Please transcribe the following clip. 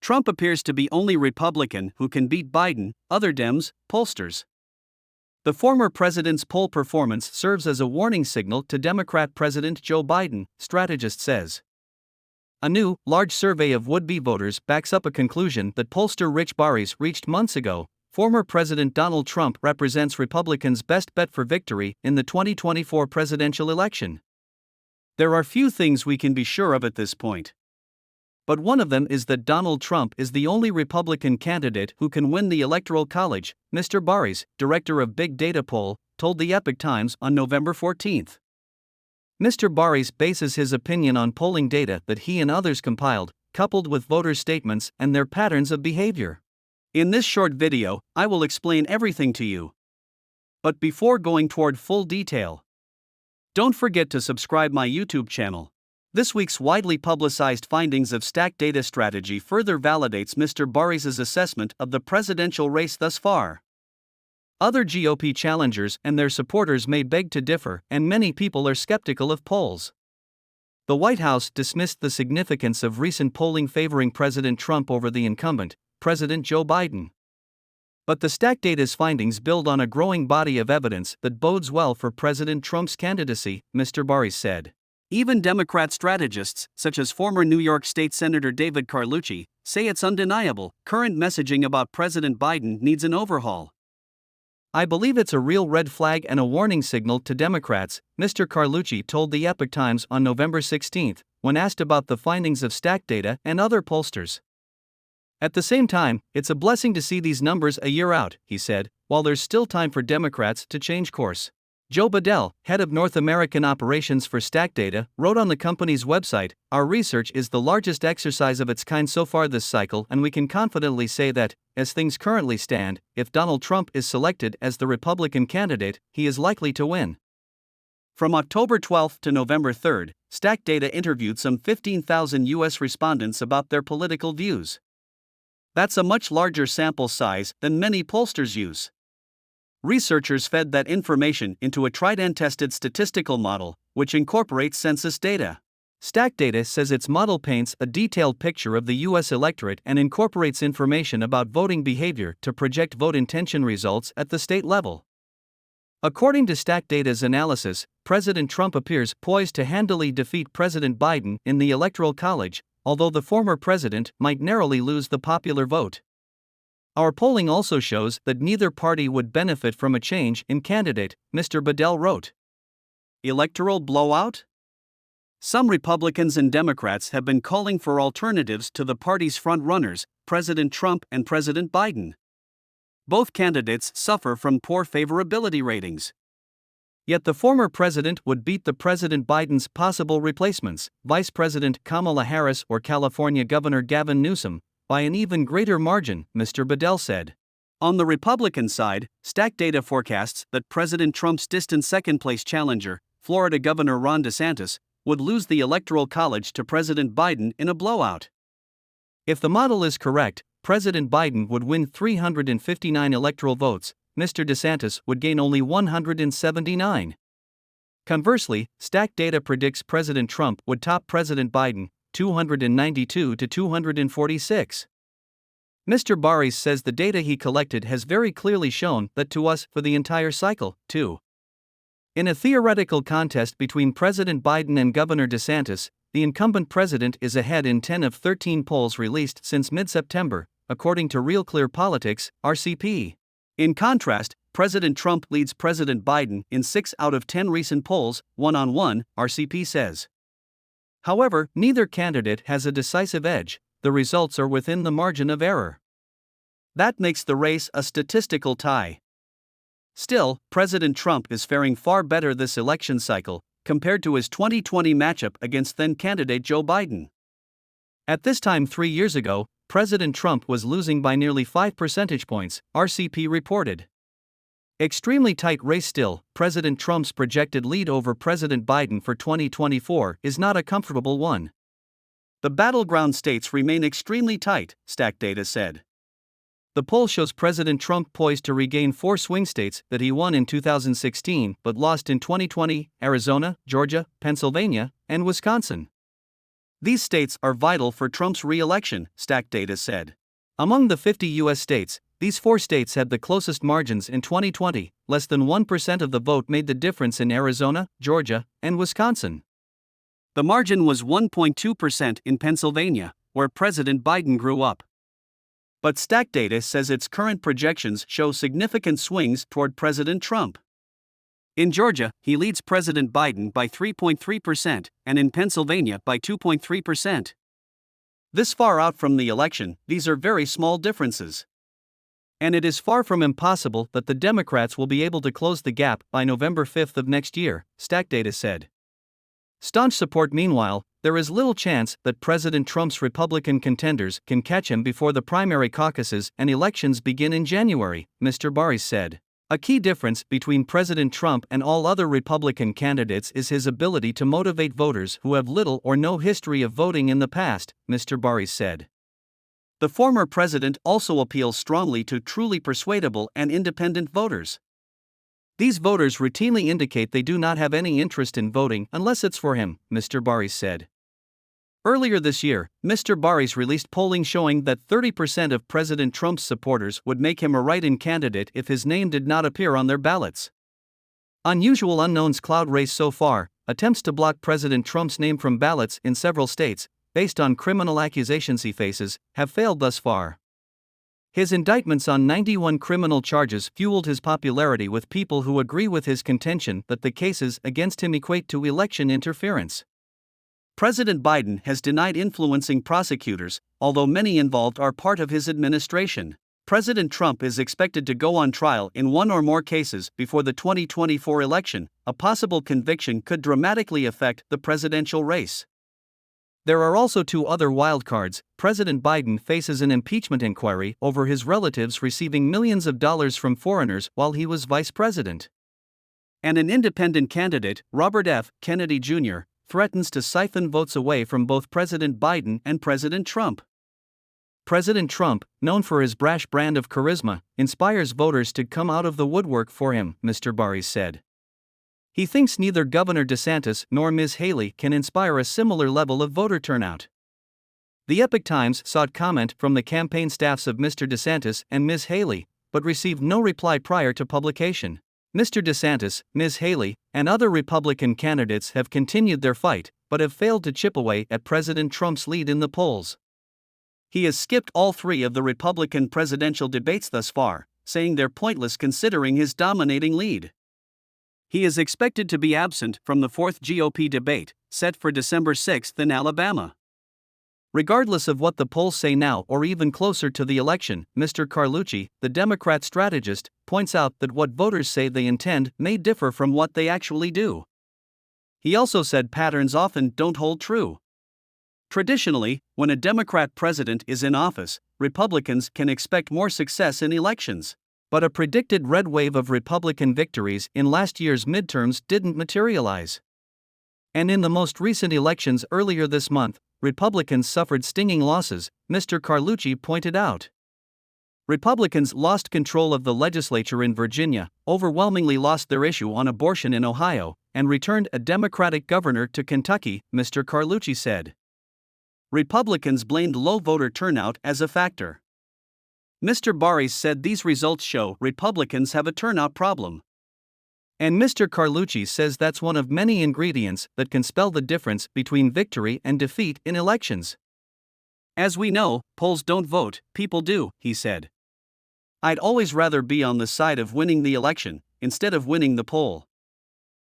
Trump appears to be only Republican who can beat Biden, other Dems, pollsters. The former president's poll performance serves as a warning signal to Democrat President Joe Biden, strategist says. A new, large survey of would-be voters backs up a conclusion that pollster Rich Barries reached months ago. Former President Donald Trump represents Republicans' best bet for victory in the 2024 presidential election. There are few things we can be sure of at this point. But one of them is that Donald Trump is the only Republican candidate who can win the Electoral College, Mr. Barries, director of Big Data Poll, told the Epoch Times on November 14. Mr. Barries bases his opinion on polling data that he and others compiled, coupled with voters' statements and their patterns of behavior. In this short video, I will explain everything to you. But before going toward full detail, don't forget to subscribe my YouTube channel. This week's widely publicized findings of Stack Data Strategy further validates Mr. Barries' assessment of the presidential race thus far. Other GOP challengers and their supporters may beg to differ, and many people are skeptical of polls. The White House dismissed the significance of recent polling favoring President Trump over the incumbent, President Joe Biden. But the Stack Data's findings build on a growing body of evidence that bodes well for President Trump's candidacy, Mr. Barries said. Even Democrat strategists, such as former New York State Senator David Carlucci, say it's undeniable current messaging about President Biden needs an overhaul. I believe it's a real red flag and a warning signal to Democrats, Mr. Carlucci told the Epoch Times on November 16, when asked about the findings of Stack Data and other pollsters. At the same time, it's a blessing to see these numbers a year out, he said, while there's still time for Democrats to change course. Joe Bedell, head of North American operations for Stack Data, wrote on the company's website, "Our research is the largest exercise of its kind so far this cycle, and we can confidently say that, as things currently stand, if Donald Trump is selected as the Republican candidate, he is likely to win." From October 12 to November 3, Stack Data interviewed some 15,000 U.S. respondents about their political views. That's a much larger sample size than many pollsters use. Researchers fed that information into a tried-and-tested statistical model, which incorporates census data. Stack Data says its model paints a detailed picture of the U.S. electorate and incorporates information about voting behavior to project vote intention results at the state level. According to Stack Data's analysis, President Trump appears poised to handily defeat President Biden in the Electoral College, although the former president might narrowly lose the popular vote. Our polling also shows that neither party would benefit from a change in candidate, Mr. Bedell wrote. Electoral blowout? Some Republicans and Democrats have been calling for alternatives to the party's front-runners, President Trump and President Biden. Both candidates suffer from poor favorability ratings. Yet the former president would beat the President Biden's possible replacements, Vice President Kamala Harris or California Governor Gavin Newsom, by an even greater margin, Mr. Bedell said. On the Republican side, Stack Data forecasts that President Trump's distant second-place challenger, Florida Governor Ron DeSantis, would lose the Electoral College to President Biden in a blowout. If the model is correct, President Biden would win 359 electoral votes, Mr. DeSantis would gain only 179. Conversely, Stack Data predicts President Trump would top President Biden, 292 to 246. Mr. Barries says the data he collected has very clearly shown that to us for the entire cycle, too. In a theoretical contest between President Biden and Governor DeSantis, the incumbent president is ahead in 10 of 13 polls released since mid-September, according to Real Clear Politics, RCP. In contrast, President Trump leads President Biden in 6 out of 10 recent polls, one-on-one, RCP says. However, neither candidate has a decisive edge, the results are within the margin of error. That makes the race a statistical tie. Still, President Trump is faring far better this election cycle, compared to his 2020 matchup against then-candidate Joe Biden. At this time 3 years ago, President Trump was losing by nearly 5 percentage points, RCP reported. Extremely tight race still, President Trump's projected lead over President Biden for 2024 is not a comfortable one. The battleground states remain extremely tight, Stack Data said. The poll shows President Trump poised to regain 4 swing states that he won in 2016 but lost in 2020, Arizona, Georgia, Pennsylvania, and Wisconsin. These states are vital for Trump's re-election, Stack Data said. Among the 50 U.S. states, these 4 states had the closest margins in 2020. Less than 1% of the vote made the difference in Arizona, Georgia, and Wisconsin. The margin was 1.2% in Pennsylvania, where President Biden grew up. But Stack Data says its current projections show significant swings toward President Trump. In Georgia, he leads President Biden by 3.3%, and in Pennsylvania by 2.3%. This far out from the election, these are very small differences. And it is far from impossible that the Democrats will be able to close the gap by November 5th of next year, Stack Data said. Staunch support. Meanwhile, there is little chance that President Trump's Republican contenders can catch him before the primary caucuses and elections begin in January, Mr. Baris said. A key difference between President Trump and all other Republican candidates is his ability to motivate voters who have little or no history of voting in the past, Mr. Baris said. The former president also appeals strongly to truly persuadable and independent voters. These voters routinely indicate they do not have any interest in voting unless it's for him, Mr. Baris said. Earlier this year, Mr. Baris released polling showing that 30% of President Trump's supporters would make him a write-in candidate if his name did not appear on their ballots. Unusual unknowns cloud race so far. Attempts to block President Trump's name from ballots in several states, based on criminal accusations he faces, have failed thus far. His indictments on 91 criminal charges fueled his popularity with people who agree with his contention that the cases against him equate to election interference. President Biden has denied influencing prosecutors, although many involved are part of his administration. President Trump is expected to go on trial in one or more cases before the 2024 election. A possible conviction could dramatically affect the presidential race. There are also 2 other wildcards. President Biden faces an impeachment inquiry over his relatives receiving millions of dollars from foreigners while he was vice president. And an independent candidate, Robert F. Kennedy Jr., threatens to siphon votes away from both President Biden and President Trump. President Trump, known for his brash brand of charisma, inspires voters to come out of the woodwork for him, Mr. Baris said. He thinks neither Governor DeSantis nor Ms. Haley can inspire a similar level of voter turnout. The Epoch Times sought comment from the campaign staffs of Mr. DeSantis and Ms. Haley, but received no reply prior to publication. Mr. DeSantis, Ms. Haley, and other Republican candidates have continued their fight, but have failed to chip away at President Trump's lead in the polls. He has skipped all 3 of the Republican presidential debates thus far, saying they're pointless considering his dominating lead. He is expected to be absent from the 4th GOP debate, set for December 6 in Alabama. Regardless of what the polls say now or even closer to the election, Mr. Carlucci, the Democrat strategist, points out that what voters say they intend may differ from what they actually do. He also said patterns often don't hold true. Traditionally, when a Democrat president is in office, Republicans can expect more success in elections. But a predicted red wave of Republican victories in last year's midterms didn't materialize. And in the most recent elections earlier this month, Republicans suffered stinging losses, Mr. Carlucci pointed out. Republicans lost control of the legislature in Virginia, overwhelmingly lost their issue on abortion in Ohio, and returned a Democratic governor to Kentucky, Mr. Carlucci said. Republicans blamed low voter turnout as a factor. Mr. Baris said these results show Republicans have a turnout problem. And Mr. Carlucci says that's one of many ingredients that can spell the difference between victory and defeat in elections. As we know, polls don't vote, people do, he said. I'd always rather be on the side of winning the election, instead of winning the poll.